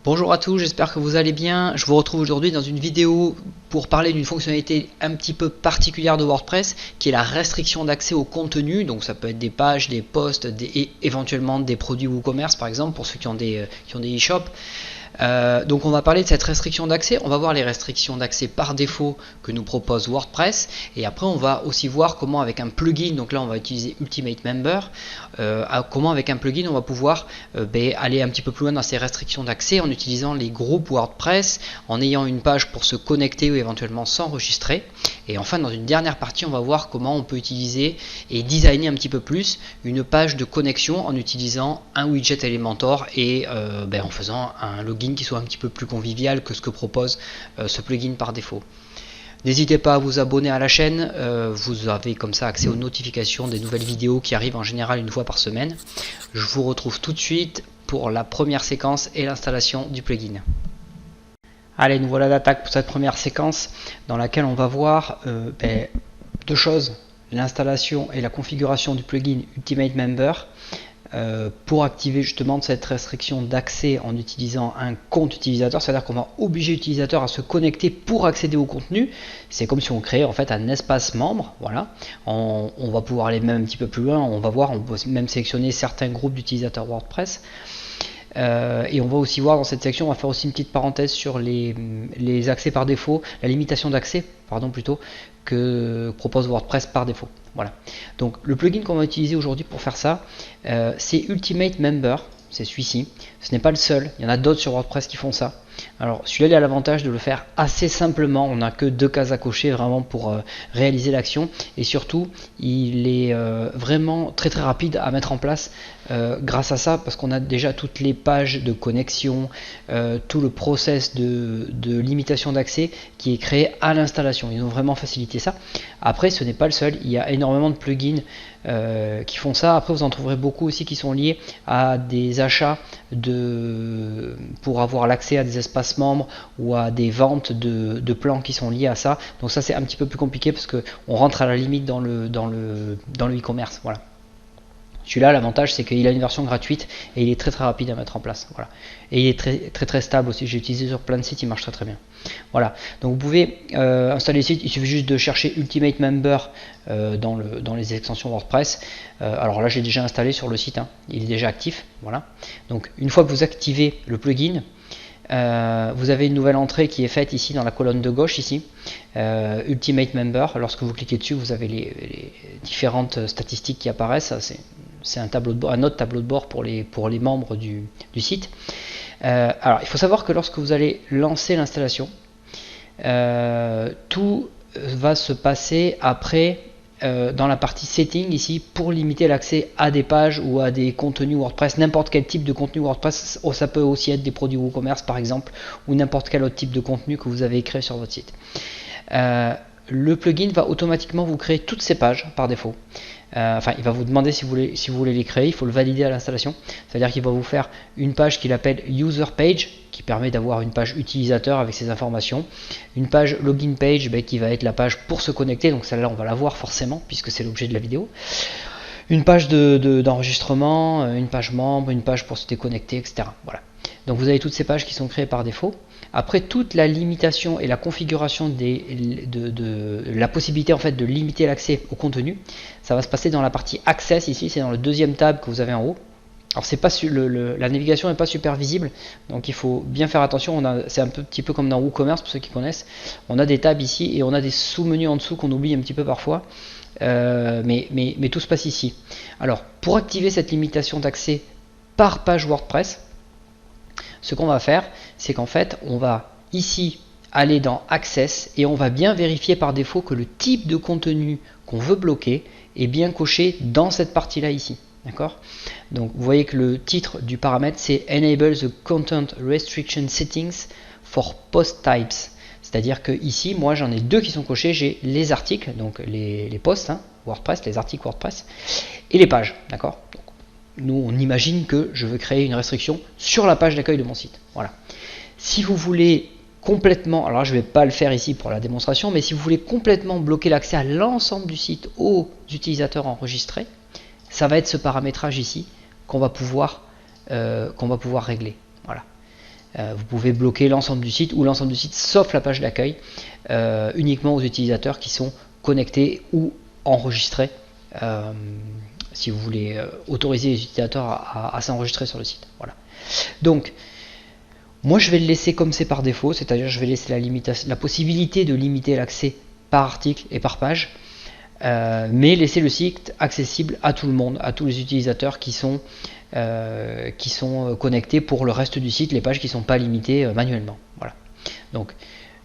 Bonjour à tous, j'espère que vous allez bien. Je vous retrouve aujourd'hui dans une vidéo pour parler d'une fonctionnalité un petit peu particulière de WordPress qui est la restriction d'accès au contenu. Donc ça peut être des pages, des posts, et éventuellement des produits WooCommerce par exemple pour ceux qui ont des e-shops. Donc on va parler de cette restriction d'accès, on va voir les restrictions d'accès par défaut que nous propose WordPress et après on va aussi voir comment avec un plugin, donc là on va utiliser Ultimate Member, comment avec un plugin on va pouvoir aller un petit peu plus loin dans ces restrictions d'accès en utilisant les groupes WordPress, en ayant une page pour se connecter ou éventuellement s'enregistrer. Et enfin dans une dernière partie on va voir comment on peut utiliser et designer un petit peu plus une page de connexion en utilisant un widget Elementor et en faisant un login qui soit un petit peu plus convivial que ce que propose ce plugin par défaut. N'hésitez pas à vous abonner à la chaîne, vous avez comme ça accès aux notifications des nouvelles vidéos qui arrivent en général une fois par semaine. Je vous retrouve tout de suite pour la première séquence et l'installation du plugin. Allez, nous voilà d'attaque pour cette première séquence dans laquelle on va voir deux choses, l'installation et la configuration du plugin Ultimate Member. Pour activer justement cette restriction d'accès en utilisant un compte utilisateur, c'est-à-dire qu'on va obliger l'utilisateur à se connecter pour accéder au contenu. C'est comme si on créait en fait un espace membre. Voilà. On va pouvoir aller même un petit peu plus loin, on va voir, on peut même sélectionner certains groupes d'utilisateurs WordPress. Et on va aussi voir dans cette section, on va faire aussi une petite parenthèse sur les accès par défaut, la limitation d'accès, pardon plutôt, que propose WordPress par défaut. Voilà. Donc le plugin qu'on va utiliser aujourd'hui pour faire ça, c'est Ultimate Member, c'est celui-ci. Ce n'est pas le seul, il y en a d'autres sur WordPress qui font ça. Alors celui-là il a l'avantage de le faire assez simplement, on n'a que deux cases à cocher vraiment pour réaliser l'action et surtout il est vraiment très rapide à mettre en place grâce à ça, parce qu'on a déjà toutes les pages de connexion, tout le process de limitation d'accès qui est créé à l'installation. Ils ont vraiment facilité ça. Après ce n'est pas le seul, il y a énormément de plugins qui font ça. Après vous en trouverez beaucoup aussi qui sont liés à des achats pour avoir l'accès à des espaces membres ou à des ventes de plans qui sont liés à ça. Donc ça c'est un petit peu plus compliqué parce que on rentre à la limite dans le e-commerce. Voilà. Celui-là, l'avantage, c'est qu'il a une version gratuite et il est très rapide à mettre en place. Voilà. Et il est très stable aussi. J'ai utilisé sur plein de sites, il marche très bien. Voilà. Donc vous pouvez installer le site. Il suffit juste de chercher Ultimate Member dans les extensions WordPress. Alors là, j'ai déjà installé sur le site. Hein. Il est déjà actif. Voilà. Donc une fois que vous activez le plugin, vous avez une nouvelle entrée qui est faite ici dans la colonne de gauche ici, Ultimate Member. Lorsque vous cliquez dessus, vous avez les différentes statistiques qui apparaissent. C'est un autre tableau de bord pour les membres du site. Alors il faut savoir que lorsque vous allez lancer l'installation, tout va se passer après dans la partie setting ici pour limiter l'accès à des pages ou à des contenus WordPress, n'importe quel type de contenu WordPress. Ça peut aussi être des produits WooCommerce par exemple, ou n'importe quel autre type de contenu que vous avez créé sur votre site. Le plugin va automatiquement vous créer toutes ces pages par défaut. Il va vous demander si vous voulez les créer, il faut le valider à l'installation. C'est-à-dire qu'il va vous faire une page qu'il appelle User Page, qui permet d'avoir une page utilisateur avec ses informations. Une page Login Page qui va être la page pour se connecter, donc celle-là on va la voir forcément puisque c'est l'objet de la vidéo. Une page d'enregistrement, une page membre, une page pour se déconnecter, etc. Voilà. Donc vous avez toutes ces pages qui sont créées par défaut. Après, toute la limitation et la configuration de la possibilité en fait de limiter l'accès au contenu, ça va se passer dans la partie Access ici, c'est dans le deuxième tab que vous avez en haut. Alors c'est pas la navigation n'est pas super visible, donc il faut bien faire attention. C'est un petit peu comme dans WooCommerce pour ceux qui connaissent. On a des tabs ici et on a des sous-menus en dessous qu'on oublie un petit peu parfois. Mais tout se passe ici. Alors pour activer cette limitation d'accès par page WordPress, ce qu'on va faire, c'est qu'en fait on va ici aller dans Access et on va bien vérifier par défaut que le type de contenu qu'on veut bloquer est bien coché dans cette partie là ici. D'accord? Donc vous voyez que le titre du paramètre c'est Enable the Content Restriction Settings for Post Types. C'est-à-dire que ici, moi j'en ai deux qui sont cochés, j'ai les articles, donc les posts WordPress, les articles WordPress, et les pages, d'accord? Nous on imagine que je veux créer une restriction sur la page d'accueil de mon site. Voilà. Si vous voulez complètement, alors je ne vais pas le faire ici pour la démonstration, mais si vous voulez complètement bloquer l'accès à l'ensemble du site aux utilisateurs enregistrés, ça va être ce paramétrage ici qu'on va pouvoir régler. Voilà. Vous pouvez bloquer l'ensemble du site ou l'ensemble du site sauf la page d'accueil uniquement aux utilisateurs qui sont connectés ou enregistrés si vous voulez autoriser les utilisateurs à s'enregistrer sur le site. Voilà. Donc, moi je vais le laisser comme c'est par défaut, c'est-à-dire je vais laisser la possibilité de limiter l'accès par article et par page, mais laisser le site accessible à tout le monde, à tous les utilisateurs qui sont connectés pour le reste du site, les pages qui ne sont pas limitées manuellement. Voilà. Donc,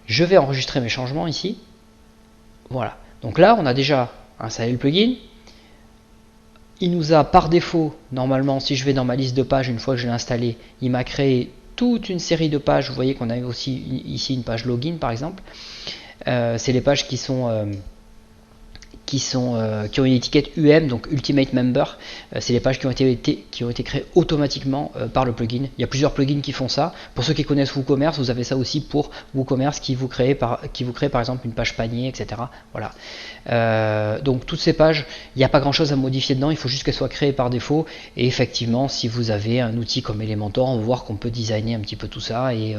je vais enregistrer mes changements ici. Voilà. Donc là, on a déjà installé le plugin. Il nous a par défaut, normalement, si je vais dans ma liste de pages, une fois que je l'ai installé, il m'a créé toute une série de pages. Vous voyez qu'on a aussi ici une page login par exemple. C'est les pages qui ont une étiquette UM, donc Ultimate Member. C'est les pages qui ont été créées automatiquement par le plugin. Il y a plusieurs plugins qui font ça. Pour ceux qui connaissent WooCommerce, vous avez ça aussi pour WooCommerce qui vous crée par exemple une page panier, etc. Voilà. Donc toutes ces pages, il n'y a pas grand chose à modifier dedans, il faut juste qu'elles soient créées par défaut. Et effectivement, si vous avez un outil comme Elementor, on va voir qu'on peut designer un petit peu tout ça et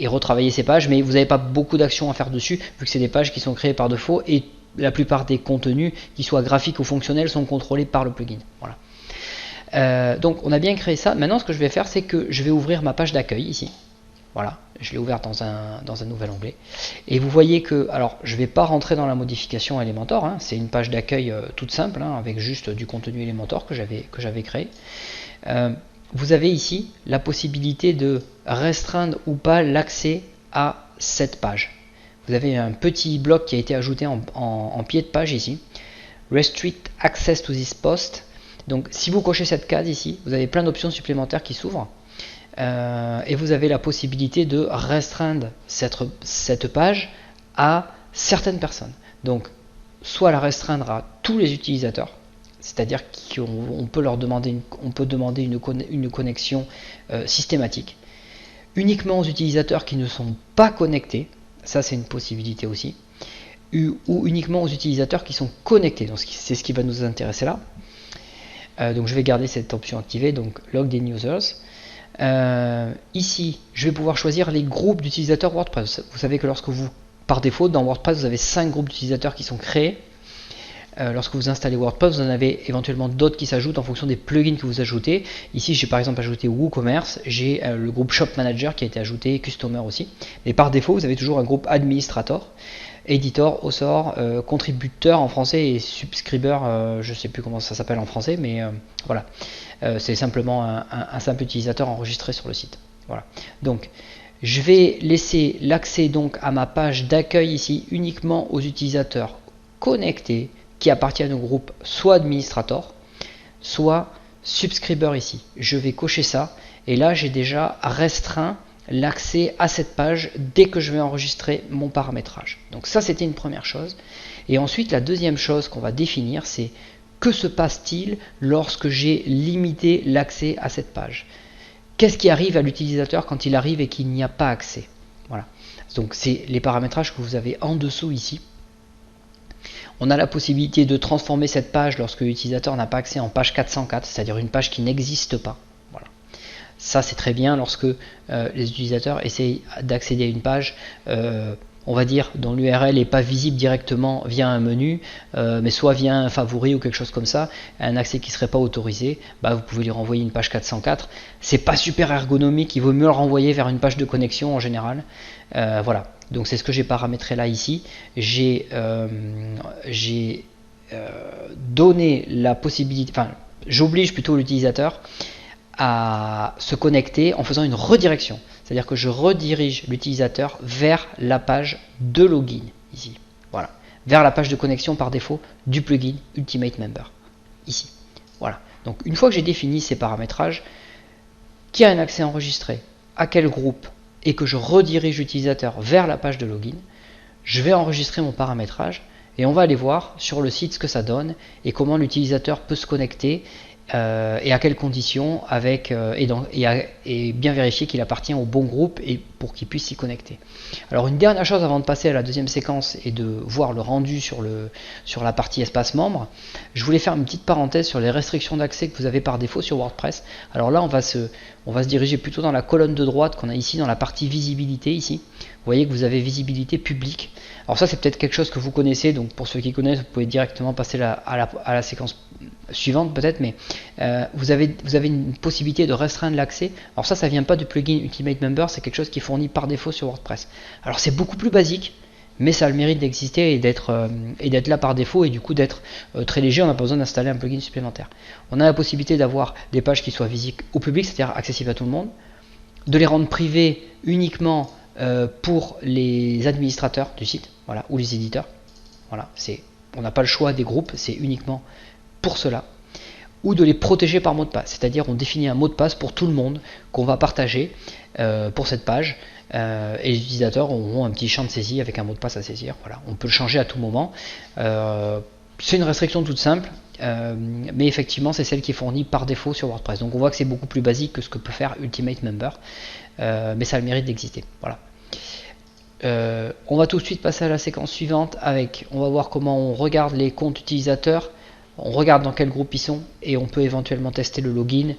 retravailler ces pages, mais vous n'avez pas beaucoup d'actions à faire dessus, vu que c'est des pages qui sont créées par défaut et la plupart des contenus, qu'ils soient graphiques ou fonctionnels, sont contrôlés par le plugin. Voilà. Donc on a bien créé ça. Maintenant ce que je vais faire, c'est que je vais ouvrir ma page d'accueil ici. Voilà, je l'ai ouverte dans un nouvel onglet. Et vous voyez que, alors je ne vais pas rentrer dans la modification Elementor, hein, c'est une page d'accueil toute simple, hein, avec juste du contenu Elementor que j'avais créé. Vous avez ici la possibilité de restreindre ou pas l'accès à cette page. Vous avez un petit bloc qui a été ajouté en pied de page ici. Restrict access to this post. Donc si vous cochez cette case ici, vous avez plein d'options supplémentaires qui s'ouvrent. Et vous avez la possibilité de restreindre cette page à certaines personnes. Donc soit la restreindre à tous les utilisateurs, c'est-à-dire qu'on peut leur demander une connexion systématique. Uniquement aux utilisateurs qui ne sont pas connectés. Ça c'est une possibilité aussi, ou uniquement aux utilisateurs qui sont connectés, donc c'est ce qui va nous intéresser là. Donc je vais garder cette option activée, donc logged in users. Ici je vais pouvoir choisir les groupes d'utilisateurs WordPress. Vous savez que lorsque par défaut dans WordPress vous avez 5 groupes d'utilisateurs qui sont créés. Lorsque vous installez WordPress, vous en avez éventuellement d'autres qui s'ajoutent en fonction des plugins que vous ajoutez. Ici, j'ai par exemple ajouté WooCommerce, j'ai le groupe Shop Manager qui a été ajouté, Customer aussi. Mais par défaut, vous avez toujours un groupe Administrator, Editor, Author, Contributeur en français et Subscriber, je ne sais plus comment ça s'appelle en français, mais voilà. C'est simplement un simple utilisateur enregistré sur le site. Voilà. Donc, je vais laisser l'accès donc à ma page d'accueil ici uniquement aux utilisateurs connectés qui appartiennent au groupe soit administrator, soit subscriber ici. Je vais cocher ça et là j'ai déjà restreint l'accès à cette page dès que je vais enregistrer mon paramétrage. Donc ça c'était une première chose. Et ensuite la deuxième chose qu'on va définir, c'est que se passe-t-il lorsque j'ai limité l'accès à cette page? Qu'est-ce qui arrive à l'utilisateur quand il arrive et qu'il n'y a pas accès? Voilà. Donc c'est les paramétrages que vous avez en dessous ici. On a la possibilité de transformer cette page lorsque l'utilisateur n'a pas accès en page 404, c'est-à-dire une page qui n'existe pas. Voilà. Ça c'est très bien lorsque les utilisateurs essayent d'accéder à une page, on va dire, dont l'URL n'est pas visible directement via un menu, mais soit via un favori ou quelque chose comme ça, un accès qui ne serait pas autorisé, bah, vous pouvez lui renvoyer une page 404. C'est pas super ergonomique, il vaut mieux le renvoyer vers une page de connexion en général. Voilà. Donc c'est ce que j'ai paramétré là ici. J'ai donné la possibilité, enfin j'oblige plutôt l'utilisateur à se connecter en faisant une redirection. C'est-à-dire que je redirige l'utilisateur vers la page de login ici. Voilà. Vers la page de connexion par défaut du plugin Ultimate Member. Ici. Voilà. Donc une fois que j'ai défini ces paramétrages, qui a un accès enregistré, à quel groupe, et que je redirige l'utilisateur vers la page de login, je vais enregistrer mon paramétrage et on va aller voir sur le site ce que ça donne et comment l'utilisateur peut se connecter et à quelles conditions, et bien vérifier qu'il appartient au bon groupe et pour qu'il puisse s'y connecter. Alors une dernière chose avant de passer à la deuxième séquence et de voir le rendu sur la partie espace membre, je voulais faire une petite parenthèse sur les restrictions d'accès que vous avez par défaut sur WordPress. Alors là on va se diriger plutôt dans la colonne de droite qu'on a ici dans la partie visibilité ici. Vous voyez que vous avez visibilité publique. Alors ça c'est peut-être quelque chose que vous connaissez, donc pour ceux qui connaissent vous pouvez directement passer à la séquence suivante peut-être, mais vous avez une possibilité de restreindre l'accès. Alors ça vient pas du plugin Ultimate Member, c'est quelque chose qui est fourni par défaut sur WordPress. Alors c'est beaucoup plus basique, mais ça a le mérite d'exister et d'être là par défaut, et du coup d'être très léger. On n'a pas besoin d'installer un plugin supplémentaire. On a la possibilité d'avoir des pages qui soient visibles au public, c'est-à-dire accessibles à tout le monde, de les rendre privées uniquement pour les administrateurs du site, voilà, ou les éditeurs. Voilà, on n'a pas le choix des groupes, c'est uniquement pour cela. Ou de les protéger par mot de passe, c'est-à-dire on définit un mot de passe pour tout le monde qu'on va partager pour cette page, et les utilisateurs auront un petit champ de saisie avec un mot de passe à saisir. Voilà, on peut le changer à tout moment. C'est une restriction toute simple, mais effectivement c'est celle qui est fournie par défaut sur WordPress. Donc on voit que c'est beaucoup plus basique que ce que peut faire Ultimate Member, mais ça a le mérite d'exister. Voilà. On va tout de suite passer à la séquence suivante on va voir comment on regarde les comptes utilisateurs, on regarde dans quel groupe ils sont, et on peut éventuellement tester le login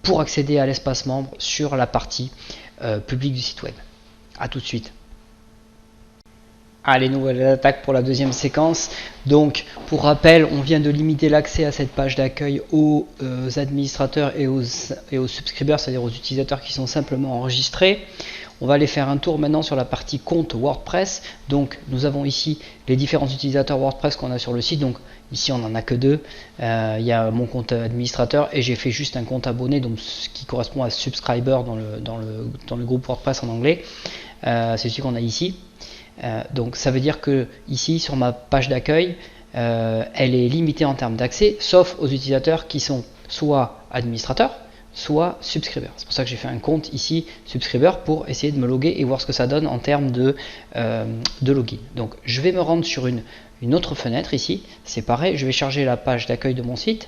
pour accéder à l'espace membre sur la partie publique du site web. A tout de suite. Allez, nouvelle attaque pour la deuxième séquence. Donc, pour rappel, on vient de limiter l'accès à cette page d'accueil aux administrateurs et aux subscribers, c'est-à-dire aux utilisateurs qui sont simplement enregistrés. On va aller faire un tour maintenant sur la partie compte WordPress. Donc, nous avons ici les différents utilisateurs WordPress qu'on a sur le site. Donc, ici, on n'en a que deux. Il y a mon compte administrateur et j'ai fait juste un compte abonné, donc ce qui correspond à subscriber dans le groupe WordPress en anglais. C'est celui qu'on a ici. Donc ça veut dire que ici sur ma page d'accueil elle est limitée en termes d'accès, sauf aux utilisateurs qui sont soit administrateurs, soit subscribers. C'est pour ça que j'ai fait un compte ici subscriber pour essayer de me loguer et voir ce que ça donne en termes de login. Donc je vais me rendre sur une autre fenêtre ici, c'est pareil, je vais charger la page d'accueil de mon site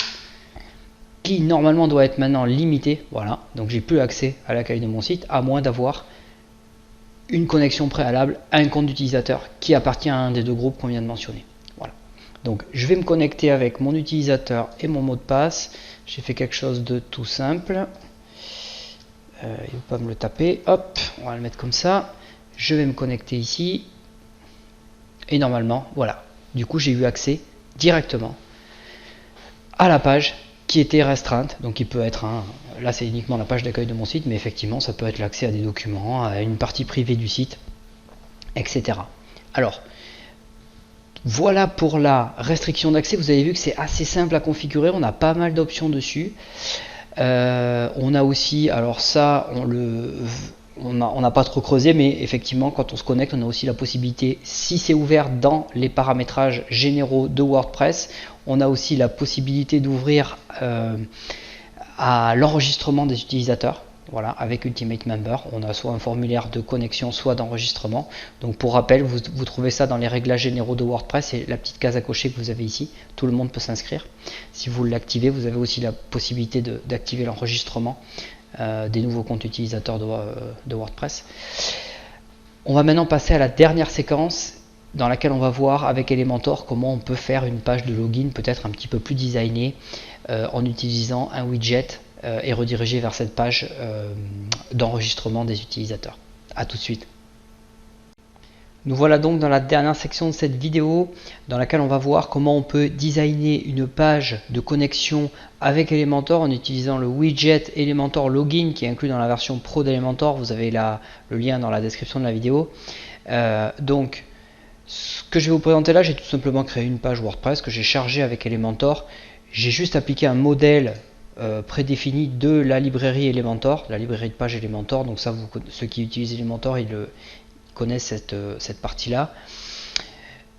qui normalement doit être maintenant limitée. Voilà, donc j'ai plus accès à l'accueil de mon site à moins d'avoir une connexion préalable à un compte d'utilisateur qui appartient à un des deux groupes qu'on vient de mentionner. Voilà. Donc je vais me connecter avec mon utilisateur et mon mot de passe. J'ai fait quelque chose de tout simple. Il ne faut pas me le taper. Hop, on va le mettre comme ça. Je vais me connecter ici. Et normalement, voilà. Du coup, j'ai eu accès directement à la page qui était restreinte, donc il peut être là c'est uniquement la page d'accueil de mon site, mais effectivement ça peut être l'accès à des documents, à une partie privée du site, etc. Alors voilà pour la restriction d'accès. Vous avez vu que c'est assez simple à configurer, on a pas mal d'options dessus. On a aussi, alors ça on n'a pas trop creusé, mais effectivement quand on se connecte on a aussi la possibilité, si c'est ouvert dans les paramétrages généraux de WordPress, on a aussi la possibilité d'ouvrir à l'enregistrement des utilisateurs. Voilà, avec Ultimate Member, on a soit un formulaire de connexion, soit d'enregistrement. Donc pour rappel, vous trouvez ça dans les réglages généraux de WordPress, et la petite case à cocher que vous avez ici, tout le monde peut s'inscrire. Si vous l'activez, vous avez aussi la possibilité d'activer l'enregistrement des nouveaux comptes utilisateurs de WordPress. On va maintenant passer à la dernière séquence dans laquelle on va voir avec Elementor comment on peut faire une page de login peut-être un petit peu plus designée en utilisant un widget et rediriger vers cette page d'enregistrement des utilisateurs. A tout de suite. Nous voilà donc dans la dernière section de cette vidéo dans laquelle on va voir comment on peut designer une page de connexion avec Elementor en utilisant le widget Elementor Login qui est inclus dans la version pro d'Elementor. Vous avez le lien dans la description de la vidéo. Donc ce que je vais vous présenter là, j'ai tout simplement créé une page WordPress que j'ai chargée avec Elementor. J'ai juste appliqué un modèle prédéfini de la librairie Elementor, la librairie de page Elementor. Donc ça, ceux qui utilisent Elementor, ils connaissent cette partie-là.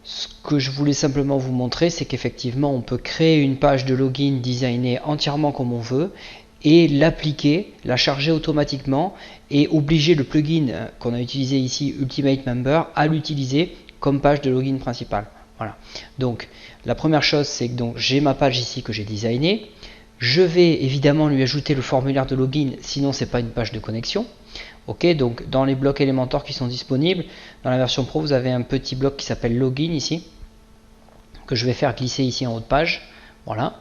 Ce que je voulais simplement vous montrer, c'est qu'effectivement, on peut créer une page de login designée entièrement comme on veut et l'appliquer, la charger automatiquement et obliger le plugin qu'on a utilisé ici, Ultimate Member, à l'utiliser comme page de login principale. Voilà. Donc la première chose, c'est que j'ai ma page ici que j'ai designée. Je vais évidemment lui ajouter le formulaire de login, sinon c'est pas une page de connexion. Ok, donc dans les blocs Elementor qui sont disponibles, dans la version Pro, vous avez un petit bloc qui s'appelle login ici, que je vais faire glisser ici en haut de page. Voilà.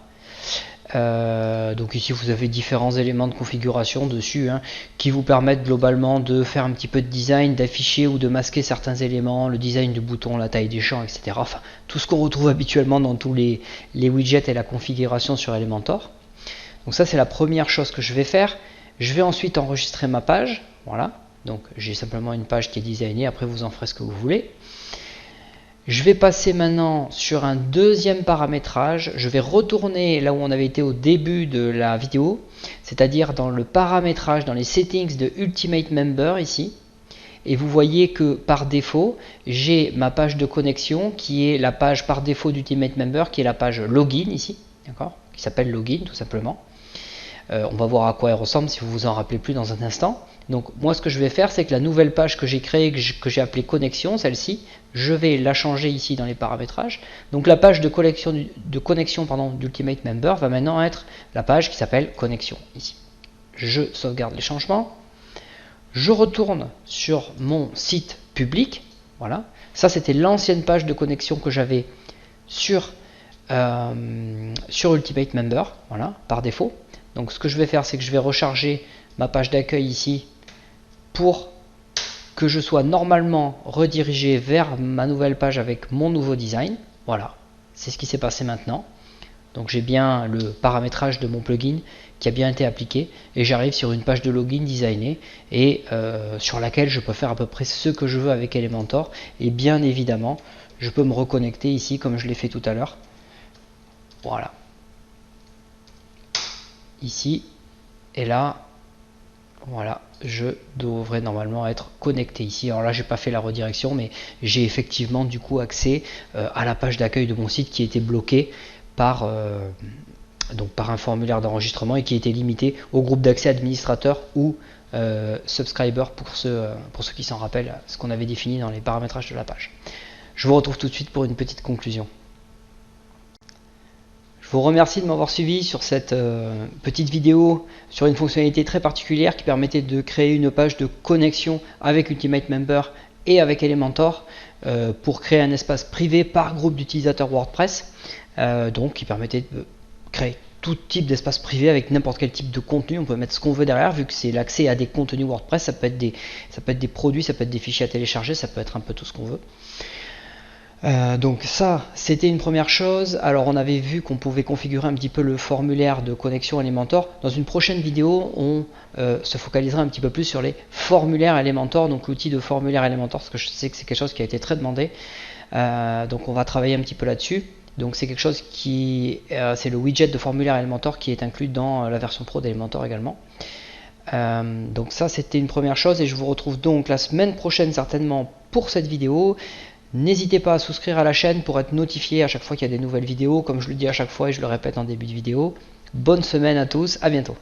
Donc ici vous avez différents éléments de configuration dessus qui vous permettent globalement de faire un petit peu de design, d'afficher ou de masquer certains éléments, le design du bouton, la taille des champs, etc. Enfin, tout ce qu'on retrouve habituellement dans tous les widgets et la configuration sur Elementor. Donc ça c'est la première chose que je vais faire. Je vais ensuite enregistrer ma page. Voilà, donc j'ai simplement une page qui est designée, après vous en ferez ce que vous voulez. Je vais passer maintenant sur un deuxième paramétrage. Je vais retourner là où on avait été au début de la vidéo, c'est-à-dire dans le paramétrage, dans les settings de Ultimate Member ici. Et vous voyez que par défaut, j'ai ma page de connexion qui est la page par défaut d'Ultimate Member, qui est la page login ici, d'accord, qui s'appelle login tout simplement. On va voir à quoi elle ressemble si vous vous en rappelez plus dans un instant. Donc moi ce que je vais faire, c'est que la nouvelle page que j'ai créée, que j'ai appelée connexion, celle-ci, je vais la changer ici dans les paramétrages. Donc la page de connexion d'Ultimate Member va maintenant être la page qui s'appelle connexion ici. Je sauvegarde les changements. Je retourne sur mon site public. Voilà. Ça c'était l'ancienne page de connexion que j'avais sur Ultimate Member, voilà, par défaut. Donc ce que je vais faire, c'est que je vais recharger ma page d'accueil ici pour que je sois normalement redirigé vers ma nouvelle page avec mon nouveau design. Voilà, c'est ce qui s'est passé maintenant. Donc j'ai bien le paramétrage de mon plugin qui a bien été appliqué et j'arrive sur une page de login designée et sur laquelle je peux faire à peu près ce que je veux avec Elementor. Et bien évidemment, je peux me reconnecter ici comme je l'ai fait tout à l'heure. Voilà. Ici et là, voilà, je devrais normalement être connecté ici. Alors là j'ai pas fait la redirection, mais j'ai effectivement du coup accès à la page d'accueil de mon site qui était bloquée par un formulaire d'enregistrement et qui était limité au groupe d'accès administrateur ou subscriber pour ceux qui s'en rappellent, ce qu'on avait défini dans les paramétrages de la page. Je vous retrouve tout de suite pour une petite conclusion. Je vous remercie de m'avoir suivi sur cette petite vidéo sur une fonctionnalité très particulière qui permettait de créer une page de connexion avec Ultimate Member et avec Elementor pour créer un espace privé par groupe d'utilisateurs WordPress, donc qui permettait de créer tout type d'espace privé avec n'importe quel type de contenu. On peut mettre ce qu'on veut derrière, vu que c'est l'accès à des contenus WordPress. Ça peut être des produits, ça peut être des fichiers à télécharger, ça peut être un peu tout ce qu'on veut. Donc ça, c'était une première chose. Alors on avait vu qu'on pouvait configurer un petit peu le formulaire de connexion Elementor. Dans une prochaine vidéo, on se focalisera un petit peu plus sur les formulaires Elementor, donc l'outil de formulaire Elementor, parce que je sais que c'est quelque chose qui a été très demandé. Donc on va travailler un petit peu là-dessus. Donc c'est quelque chose qui, c'est le widget de formulaire Elementor qui est inclus dans la version pro d'Elementor également. Donc ça, c'était une première chose, et je vous retrouve donc la semaine prochaine certainement pour cette vidéo. N'hésitez pas à souscrire à la chaîne pour être notifié à chaque fois qu'il y a des nouvelles vidéos, comme je le dis à chaque fois et je le répète en début de vidéo. Bonne semaine à tous, à bientôt.